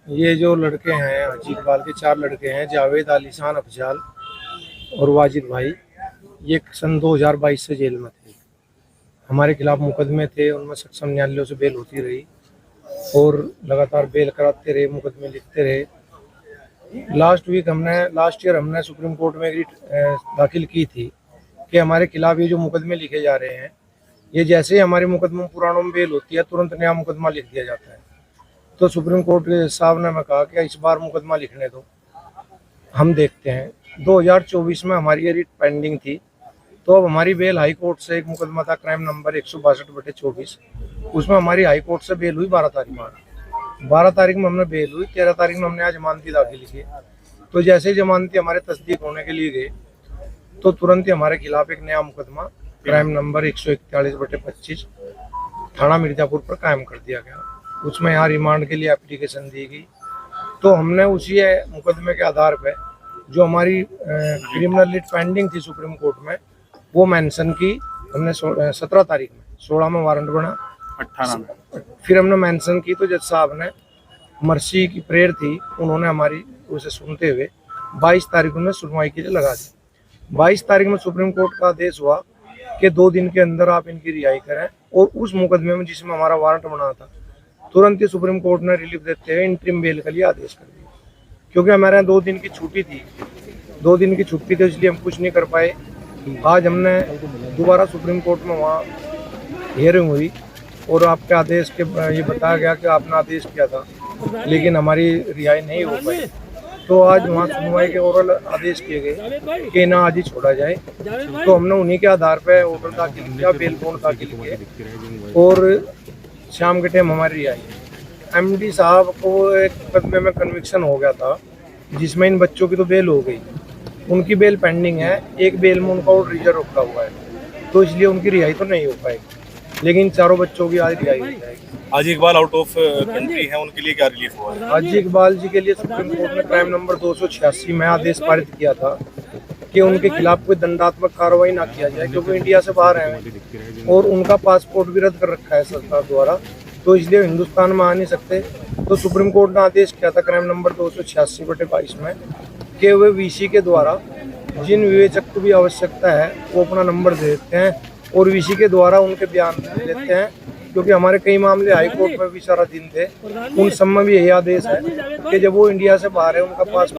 ये जो लड़के हैं हाजी इकबाल के 4 लड़के हैं, जावेद, आलीशान, अफजाल और वाजिद भाई, ये सन 2022 से जेल में थे। हमारे खिलाफ मुकदमे थे, उनमें सक्षम न्यायालयों से बेल होती रही और लगातार बेल कराते रहे, मुकदमे लिखते रहे। लास्ट ईयर हमने सुप्रीम कोर्ट में रिट दाखिल की थी कि हमारे खिलाफ ये जो मुकदमे लिखे जा रहे हैं, ये जैसे ही हमारे मुकदमों पुरानों में बेल होती है, तुरंत नया मुकदमा लिख दिया जाता है। तो सुप्रीम कोर्ट के साहब ने मैं कहा कि इस बार मुकदमा लिखने दो, हम देखते हैं। 2024 में हमारी ये रिट पेंडिंग थी, तो अब हमारी बेल हाई कोर्ट से, एक मुकदमा था क्राइम नंबर 162/24, उसमें हमारी हाई कोर्ट से बेल हुई 12 तारीख में। 12 तारीख में हमने बेल हुई, 13 तारीख में हमने आज जमानती दाखिल की। तो जैसे ही जमानती हमारे तस्दीक होने के लिए गए, तो तुरंत ही हमारे खिलाफ एक नया मुकदमा क्राइम नंबर 141/25 थाना मिर्जापुर पर कायम कर दिया गया। उसमें यहाँ रिमांड के लिए एप्लीकेशन दी गई। तो हमने उसी मुकदमे के आधार पर जो हमारी क्रिमिनल रिट पेंडिंग थी सुप्रीम कोर्ट में, वो मेंशन की हमने 17 तारीख में। 16 में वारंट बना, 18 में फिर हमने मेंशन की। तो जज साहब ने मर्सी की प्रेयर थी, उन्होंने हमारी उसे सुनते हुए 22 तारीख में सुनवाई के लिए लगा दी। 22 तारीख में सुप्रीम कोर्ट का आदेश हुआ कि 2 दिन के अंदर आप इनकी रिहाई करें। और उस मुकदमे में जिसमें हमारा वारंट बना था, तुरंत ही सुप्रीम कोर्ट ने रिलीफ देते हुए इंटरिम बेल के लिए आदेश कर दिया। क्योंकि हमारे यहाँ 2 दिन की छुट्टी थी, 2 दिन की छुट्टी थी, इसलिए हम कुछ नहीं कर पाए। आज हमने दोबारा सुप्रीम कोर्ट में वहाँ हियरिंग हुई और आपके आदेश के ये बताया गया कि आपने आदेश किया था, लेकिन हमारी रिहाई नहीं हो पाई। तो आज वहाँ सुनवाई के ओरल आदेश किए गए कि ना आज ही छोड़ा जाए। तो हमने उन्हीं के आधार पर ऑर्डर दाखिल किया, बेल बॉन्ड दाखिल किए और शाम के टाइम हमारी रिहाई। एमडी साहब को एक मुकदमे में कन्विक्शन हो गया था, जिसमें इन बच्चों की तो बेल हो गई, उनकी बेल पेंडिंग है। एक बेल में उनका और रिजर्व रखा हुआ है, तो इसलिए उनकी रिहाई तो नहीं हो पाएगी, लेकिन चारों बच्चों की आज रिहाई हो जाएगी। हाजी इकबाल आउट ऑफ कंट्री है, उनके लिए क्या रिलीफ हुआ है? हाजी इकबाल जी के लिए सुप्रीम कोर्ट ने क्राइम नंबर 286 में आदेश पारित किया था कि उनके खिलाफ कोई दंडात्मक कार्रवाई ना किया जाए, क्योंकि इंडिया से बाहर हैं और उनका पासपोर्ट भी रद्द कर रखा है सरकार द्वारा, तो इसलिए हिंदुस्तान में आ नहीं सकते। तो सुप्रीम कोर्ट ने आदेश किया था क्राइम नंबर 286/22 में कि वे वीसी के द्वारा जिन विवेचक को भी आवश्यकता है वो अपना नंबर दे देते हैं और वीसी के द्वारा उनके बयान देते हैं। क्योंकि हमारे कई मामले हाई कोर्ट में भी सारा दिन थे, उन सब में भी यही आदेश है कि जब वो इंडिया से बाहर है, उनका पास